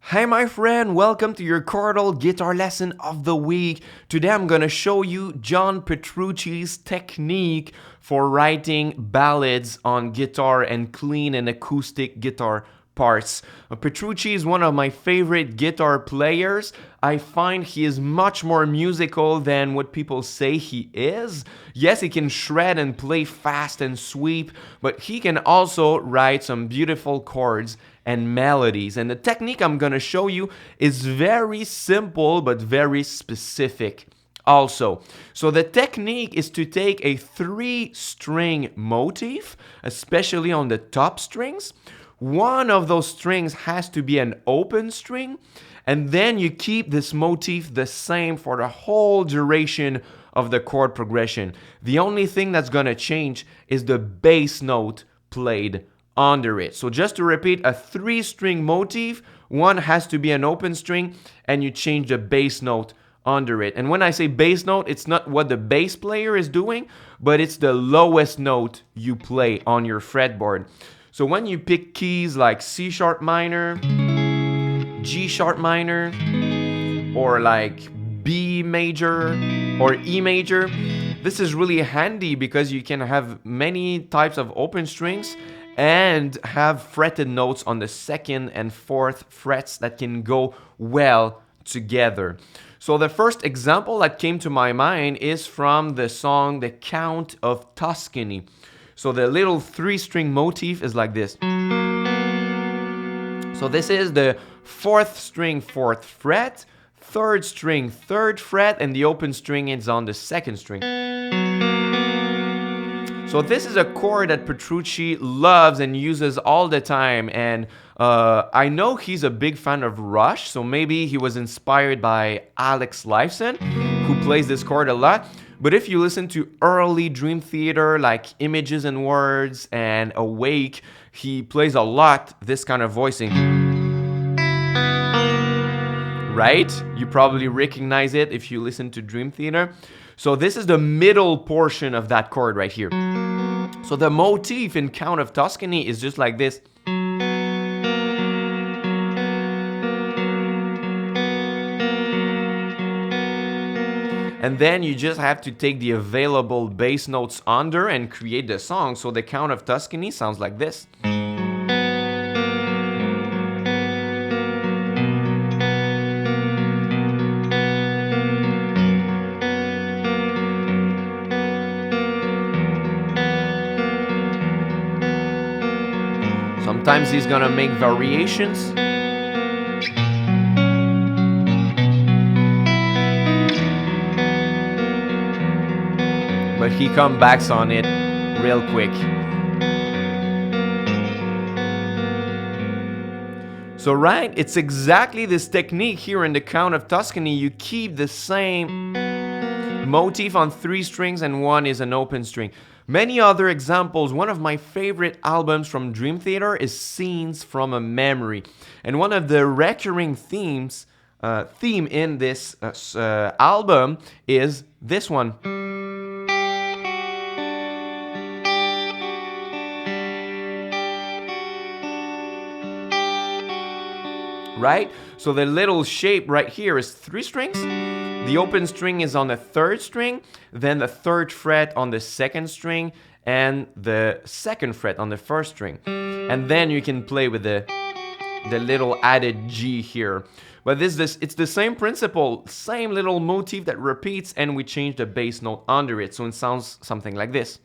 Hey my friend, welcome to your chordal guitar lesson of the week. Today I'm gonna show you John Petrucci's technique for writing ballads on guitar and clean and acoustic guitar parts. Petrucci is one of my favorite guitar players. I find he is much more musical than what people say he is. Yes, he can shred and play fast and sweep, but he can also write some beautiful chords and melodies. And the technique I'm gonna show you is very simple but very specific also. So the technique is to take a 3-string motif, especially on the top strings. One of those strings has to be an open string, and then you keep this motif the same for the whole duration of the chord progression. The only thing that's gonna change is the bass note played under it. So just to repeat, a 3-string motif, one has to be an open string, and you change the bass note under it. And when I say bass note, it's not what the bass player is doing, but it's the lowest note you play on your fretboard. So when you pick keys like C sharp minor, G sharp minor, or like B major or E major, this is really handy because you can have many types of open strings and have fretted notes on the 2nd and 4th frets that can go well together. So the first example that came to my mind is from the song The Count of Tuscany. So the little 3-string motif is like this. So this is the 4th string, 4th fret, 3rd string, 3rd fret, and the open string is on the 2nd string. So this is a chord that Petrucci loves and uses all the time, and I know he's a big fan of Rush, so maybe he was inspired by Alex Lifeson, who plays this chord a lot. But if you listen to early Dream Theater like Images and Words and Awake, he plays a lot this kind of voicing. Right? You probably recognize it if you listen to Dream Theater. So this is the middle portion of that chord right here. So the motif in Count of Tuscany is just like this. And then you just have to take the available bass notes under and create the song. So the Count of Tuscany sounds like this. Sometimes he's gonna make variations. But he comes back on it real quick. So right, it's exactly this technique here in the Count of Tuscany. You keep the same motif on 3 strings and one is an open string. Many other examples. One of my favorite albums from Dream Theater is Scenes from a Memory. And one of the recurring theme in this album is this one. Right? So the little shape right here is 3 strings. The open string is on the 3rd string, then the 3rd fret on the 2nd string, and the 2nd fret on the 1st string. And then you can play with the little added G here. But it's the same principle, same little motif that repeats, and we change the bass note under it, so it sounds something like this.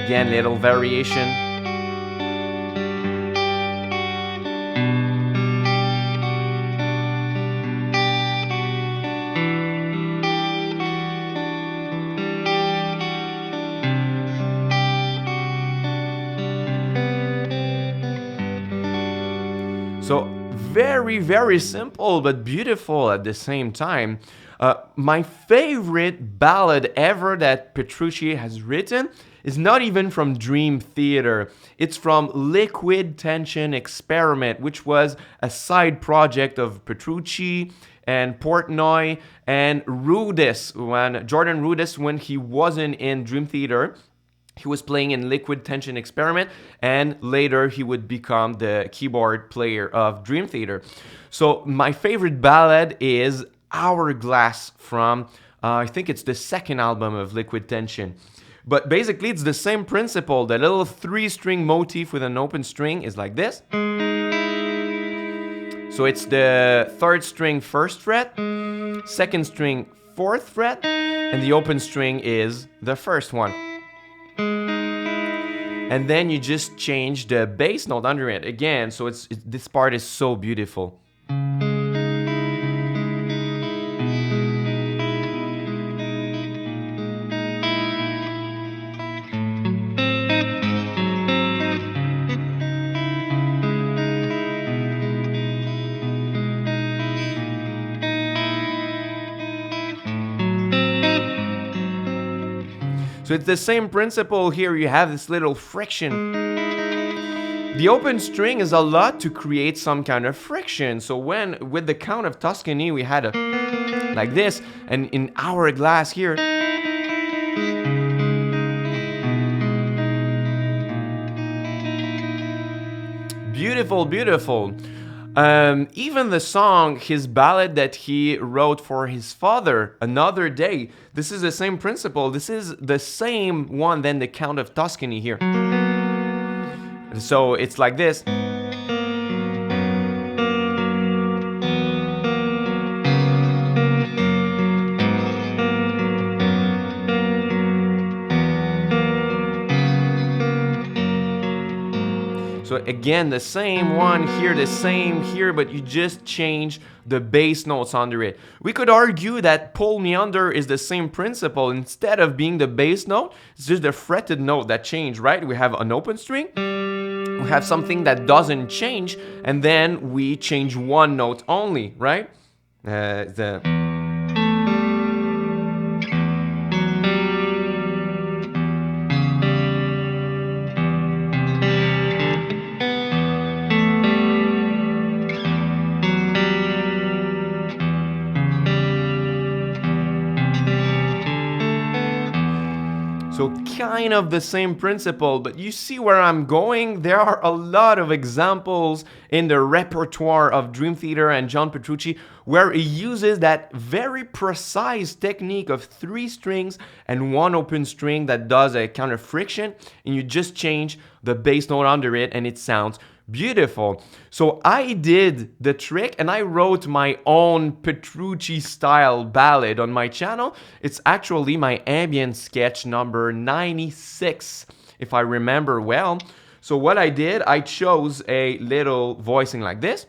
Again, little variation. So very, very simple but beautiful at the same time. my favorite ballad ever that Petrucci has written is not even from Dream Theater. It's from Liquid Tension Experiment, which was a side project of Petrucci and Portnoy and Rudess, when Jordan Rudess, when he wasn't in Dream Theater. He was playing in Liquid Tension Experiment, and later he would become the keyboard player of Dream Theater. So my favorite ballad is Hourglass from, I think it's the second album of Liquid Tension. But basically it's the same principle. The little 3-string motif with an open string is like this. So it's the 3rd string 1st fret, 2nd string 4th fret, and the open string is the 1st one. And then you just change the bass note under it again. So this part is so beautiful. So it's the same principle here. You have this little friction. The open string is a lot to create some kind of friction. So with the Count of Tuscany, we had a like this, and in Hourglass here, beautiful, beautiful. Even the song, his ballad that he wrote for his father, Another Day, this is the same principle. This is the same one than the Count of Tuscany here. So it's like this. So again, the same one here, the same here, but you just change the bass notes under it. We could argue that Pull Me Under is the same principle. Instead of being the bass note, it's just the fretted note that changed, right? We have an open string, we have something that doesn't change, and then we change one note only, right? So kind of the same principle, but you see where I'm going? There are a lot of examples in the repertoire of Dream Theater and John Petrucci where he uses that very precise technique of 3 strings and 1 open string that does a kind of friction, and you just change the bass note under it and it sounds beautiful. So I did the trick and I wrote my own Petrucci style ballad on my channel. It's actually my ambient sketch number 96, if I remember well. So what I did, I chose a little voicing like this.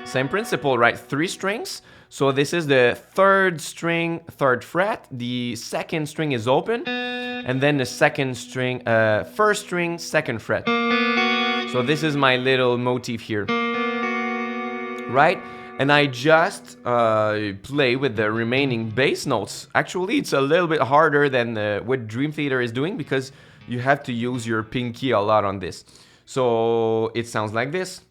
Same principle, right? 3 strings. So this is the 3rd string, 3rd fret. The 2nd string is open. And then the 2nd string, 1st string, 2nd fret. So this is my little motif here, right? And I just play with the remaining bass notes. Actually, it's a little bit harder than what Dream Theater is doing because you have to use your pinky a lot on this. So it sounds like this.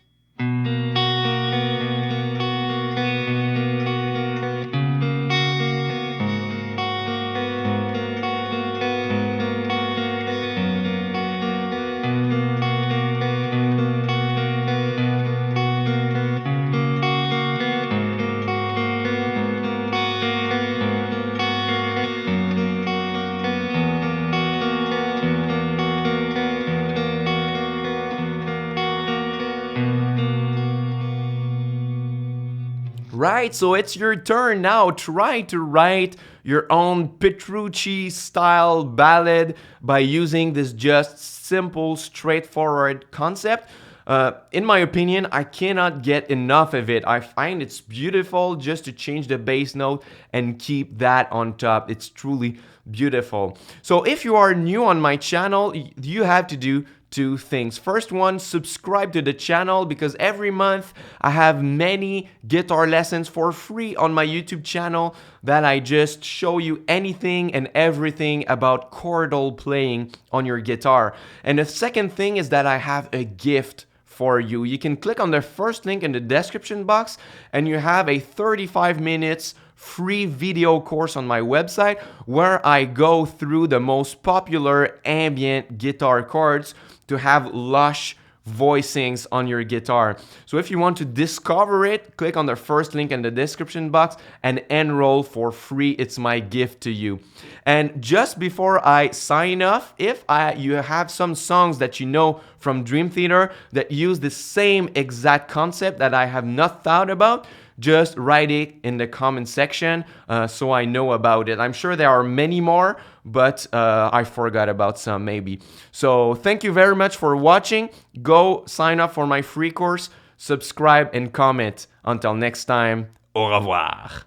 Right, so it's your turn now. Try to write your own Petrucci style ballad by using this just simple, straightforward concept. In my opinion, I cannot get enough of it. I find it's beautiful just to change the bass note and keep that on top. It's truly beautiful. So if you are new on my channel, you have to do two things. First one, subscribe to the channel because every month I have many guitar lessons for free on my YouTube channel that I just show you anything and everything about chordal playing on your guitar. And the second thing is that I have a gift for you. You can click on the first link in the description box and you have a 35 minutes free video course on my website where I go through the most popular ambient guitar chords to have lush voicings on your guitar. So if you want to discover it, click on the first link in the description box and enroll for free. It's my gift to you. And just before I sign off, if you have some songs that you know from Dream Theater that use the same exact concept that I have not thought about, just write it in the comment section so I know about it. I'm sure there are many more, but I forgot about some maybe. So thank you very much for watching. Go sign up for my free course, subscribe and comment. Until next time, au revoir.